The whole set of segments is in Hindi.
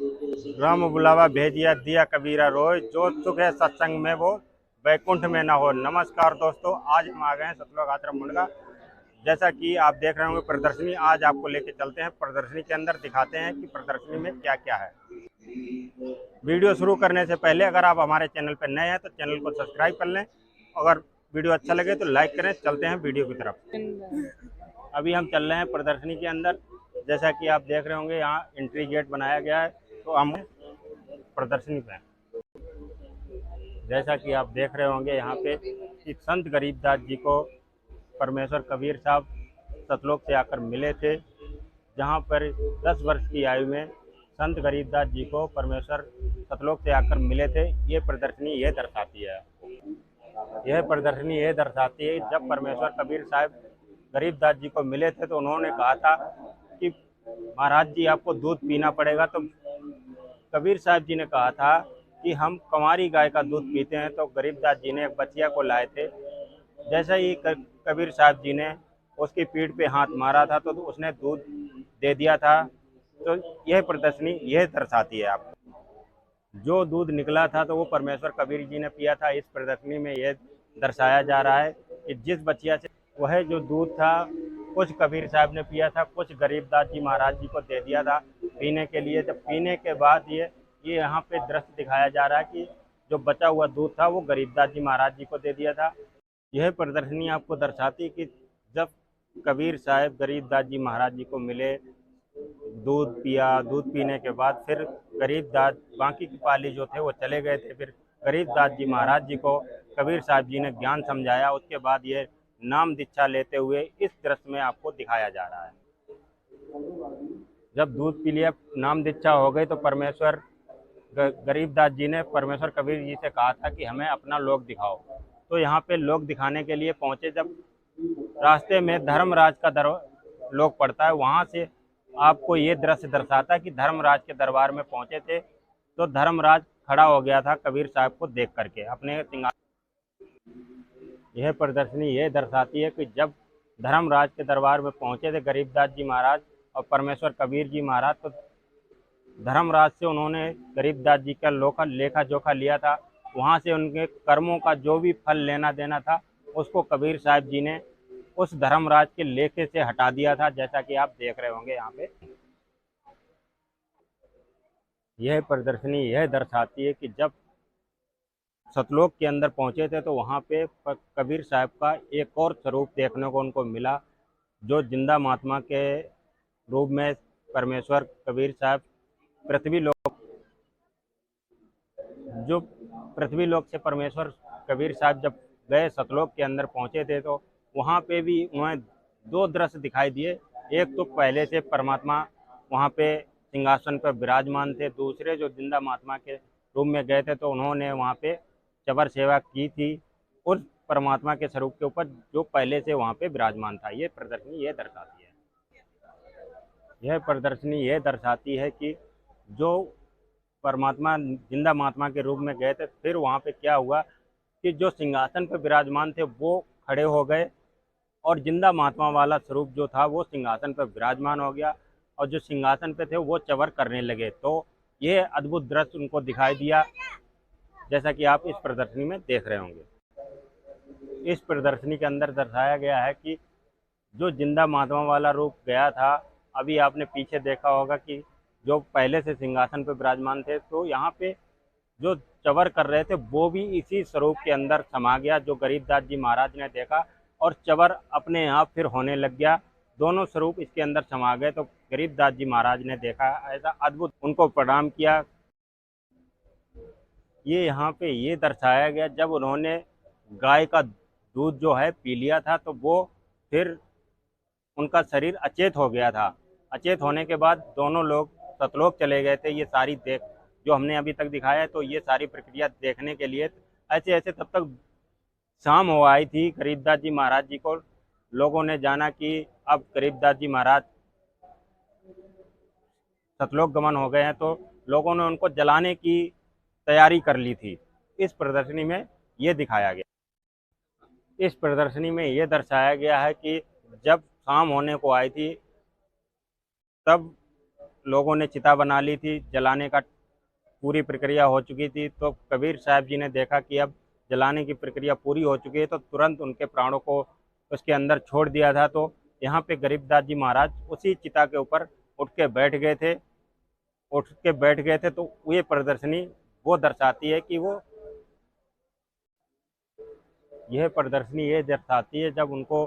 राम बुलावा भेजिया दिया कबीरा रोय, जो सुख है सत्संग में वो वैकुंठ में ना हो। नमस्कार दोस्तों, आज हम आ गए हैं सतलोक आश्रम मुंडका। जैसा कि आप देख रहे होंगे प्रदर्शनी, आज आपको लेके चलते हैं प्रदर्शनी के अंदर, दिखाते हैं कि प्रदर्शनी में क्या क्या है। वीडियो शुरू करने से पहले अगर आप हमारे चैनल पर नए हैं तो चैनल को सब्सक्राइब कर लें। अगर वीडियो अच्छा लगे तो लाइक करें। चलते हैं वीडियो की तरफ। अभी हम चल रहे हैं प्रदर्शनी के अंदर। जैसा कि आप देख रहे होंगे यहाँ एंट्री गेट बनाया गया है, तो हम प्रदर्शनी पे। जैसा कि आप देख रहे होंगे यहाँ पे कि संत गरीबदास जी को परमेश्वर कबीर साहब सतलोक से आकर मिले थे। जहाँ पर 10 वर्ष की आयु में संत गरीबदास जी को परमेश्वर सतलोक से आकर मिले थे। ये प्रदर्शनी ये दर्शाती है। यह प्रदर्शनी ये दर्शाती है जब परमेश्वर कबीर साहब गरीबदास जी को मिले थे तो उन्होंने कहा था कि महाराज जी आपको दूध पीना पड़ेगा। तो कबीर साहब जी ने कहा था कि हम कंवारी गाय का दूध पीते हैं। तो गरीबदास जी ने एक बच्चिया को लाए थे। जैसा ही कबीर साहब जी ने उसकी पीठ पे हाथ मारा था तो उसने दूध दे दिया था। तो यह प्रदर्शनी यह दर्शाती है आपको, जो दूध निकला था तो वो परमेश्वर कबीर जी ने पिया था। इस प्रदर्शनी में यह दर्शाया जा रहा है कि जिस बच्चिया से वह जो दूध था कुछ कबीर साहब ने पिया था, कुछ गरीबदास जी महाराज जी को दे दिया था पीने के लिए। जब पीने के बाद ये यहाँ पे दृश्य दिखाया जा रहा है कि जो बचा हुआ दूध था वो गरीबदास जी महाराज जी को दे दिया था। यह प्रदर्शनी आपको दर्शाती है कि जब कबीर साहब गरीबदास जी महाराज जी को मिले, दूध पिया, दूध पीने के बाद फिर गरीबदास बाकी की पाली जो थे वो चले गए थे। फिर गरीबदास जी महाराज जी को कबीर साहब जी ने ज्ञान समझाया। उसके बाद ये नाम दीक्षा लेते हुए इस दृश्य में आपको दिखाया जा रहा है। जब दूध पी लिया, नाम दीक्षा हो गई, तो परमेश्वर गरीबदास जी ने परमेश्वर कबीर जी से कहा था कि हमें अपना लोक दिखाओ। तो यहाँ पे लोक दिखाने के लिए पहुंचे। जब रास्ते में धर्मराज का लोक पड़ता है, वहां से आपको ये दृश्य दर्शाता है कि धर्मराज के दरबार में पहुंचे थे तो धर्मराज खड़ा हो गया था कबीर साहब को देख करके अपने सिंहासन। यह प्रदर्शनी यह दर्शाती है कि जब धर्मराज के दरबार में पहुंचे थे गरीबदास जी महाराज और परमेश्वर कबीर जी महाराज, तो धर्मराज से उन्होंने गरीबदास जी का लेखा जोखा लिया था। वहां से उनके कर्मों का जो भी फल लेना देना था उसको कबीर साहब जी ने उस धर्मराज के लेखे से हटा दिया था। जैसा कि आप देख रहे होंगे यहाँ पे यह प्रदर्शनी यह दर्शाती है कि जब सतलोक के अंदर पहुंचे थे तो वहाँ पे कबीर साहब का एक और स्वरूप देखने को उनको मिला, जो जिंदा महात्मा के रूप में परमेश्वर कबीर साहब पृथ्वी लोक से परमेश्वर कबीर साहब जब गए सतलोक के अंदर पहुंचे थे तो वहाँ पे भी उन्हें दो दृश्य दिखाई दिए। एक तो पहले से परमात्मा वहाँ पे सिंहासन पर विराजमान थे, दूसरे जो जिंदा महात्मा के रूप में गए थे तो उन्होंने वहाँ पे चबर सेवा की थी उस परमात्मा के स्वरूप के ऊपर जो पहले से वहाँ पे विराजमान था। ये प्रदर्शनी ये दर्शाती है। यह प्रदर्शनी यह दर्शाती है कि जो परमात्मा जिंदा महात्मा के रूप में गए थे, फिर वहाँ पे क्या हुआ कि जो सिंहासन पर विराजमान थे वो खड़े हो गए और जिंदा महात्मा वाला स्वरूप जो था वो सिंहासन पर विराजमान हो गया और जो सिंहासन पे थे वो चवर करने लगे। तो ये अद्भुत दृश्य उनको दिखाई दिया, जैसा कि आप इस प्रदर्शनी में देख रहे होंगे। इस प्रदर्शनी के अंदर दर्शाया गया है कि जो जिंदा महात्मा वाला रूप गया था, अभी आपने पीछे देखा होगा कि जो पहले से सिंहासन पर विराजमान थे तो यहाँ पे जो चवर कर रहे थे वो भी इसी स्वरूप के अंदर समा गया, जो गरीबदास जी महाराज ने देखा और चवर अपने आप फिर होने लग गया। दोनों स्वरूप इसके अंदर समा गए। तो गरीबदास जी महाराज ने देखा ऐसा अद्भुत, उनको प्रणाम किया। ये यहाँ पे ये दर्शाया गया जब उन्होंने गाय का दूध जो है पी लिया था तो वो फिर उनका शरीर अचेत हो गया था। अचेत होने के बाद दोनों लोग सतलोक चले गए थे। ये सारी जो हमने अभी तक दिखाया है, तो ये सारी प्रक्रिया देखने के लिए ऐसे ऐसे तब तक शाम हो आई थी। गरीबदास जी महाराज जी को लोगों ने जाना कि अब गरीबदास जी महाराज सतलोक गमन हो गए हैं, तो लोगों ने उनको जलाने की तैयारी कर ली थी। इस प्रदर्शनी में ये दिखाया गया। इस प्रदर्शनी में ये दर्शाया गया है कि जब शाम होने को आई थी तब लोगों ने चिता बना ली थी, जलाने का पूरी प्रक्रिया हो चुकी थी। तो कबीर साहब जी ने देखा कि अब जलाने की प्रक्रिया पूरी हो चुकी है, तो तुरंत उनके प्राणों को उसके अंदर छोड़ दिया था। तो यहाँ पे गरीबदास जी महाराज उसी चिता के ऊपर उठ के बैठ गए थे। तो ये प्रदर्शनी वो दर्शाती है कि वो यह प्रदर्शनी ये दर्शाती है जब उनको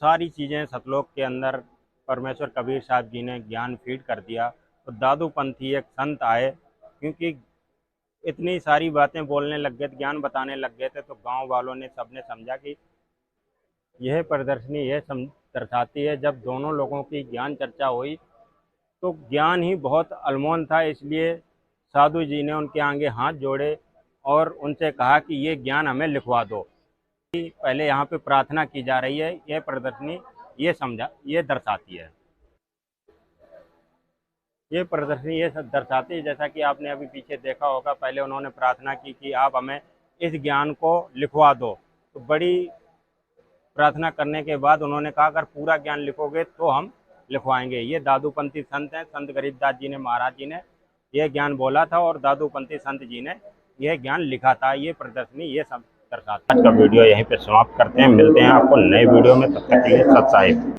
सारी चीज़ें सतलोक के अंदर परमेश्वर कबीर साहब जी ने ज्ञान फीड कर दिया। तो दादू पंथी एक संत आए, क्योंकि इतनी सारी बातें बोलने लग गए, ज्ञान बताने लग गए थे। तो गांव वालों ने सबने समझा कि यह प्रदर्शनी दर्शाती है जब दोनों लोगों की ज्ञान चर्चा हुई तो ज्ञान ही बहुत अनमोल था। इसलिए साधु जी ने उनके आगे हाथ जोड़े और उनसे कहा कि ये ज्ञान हमें लिखवा दो। पहले यहाँ पे प्रार्थना की जा रही है, यह प्रदर्शनी ये दर्शाती है। ये प्रदर्शनी ये सब दर्शाती है, जैसा कि आपने अभी पीछे देखा होगा, पहले उन्होंने प्रार्थना की कि आप हमें इस ज्ञान को लिखवा दो। तो बड़ी प्रार्थना करने के बाद उन्होंने कहा अगर पूरा ज्ञान लिखोगे तो हम लिखवाएंगे। ये दादूपंथी संत हैं, संत गरीबदास जी ने महाराज जी ने यह ज्ञान बोला था और दादूपंथी संत जी ने यह ज्ञान लिखा था। ये प्रदर्शनी ये सब दर्शाता है। आज का वीडियो यहीं पे समाप्त करते हैं, मिलते हैं आपको नए वीडियो में, तब तक के लिए सत साहिब।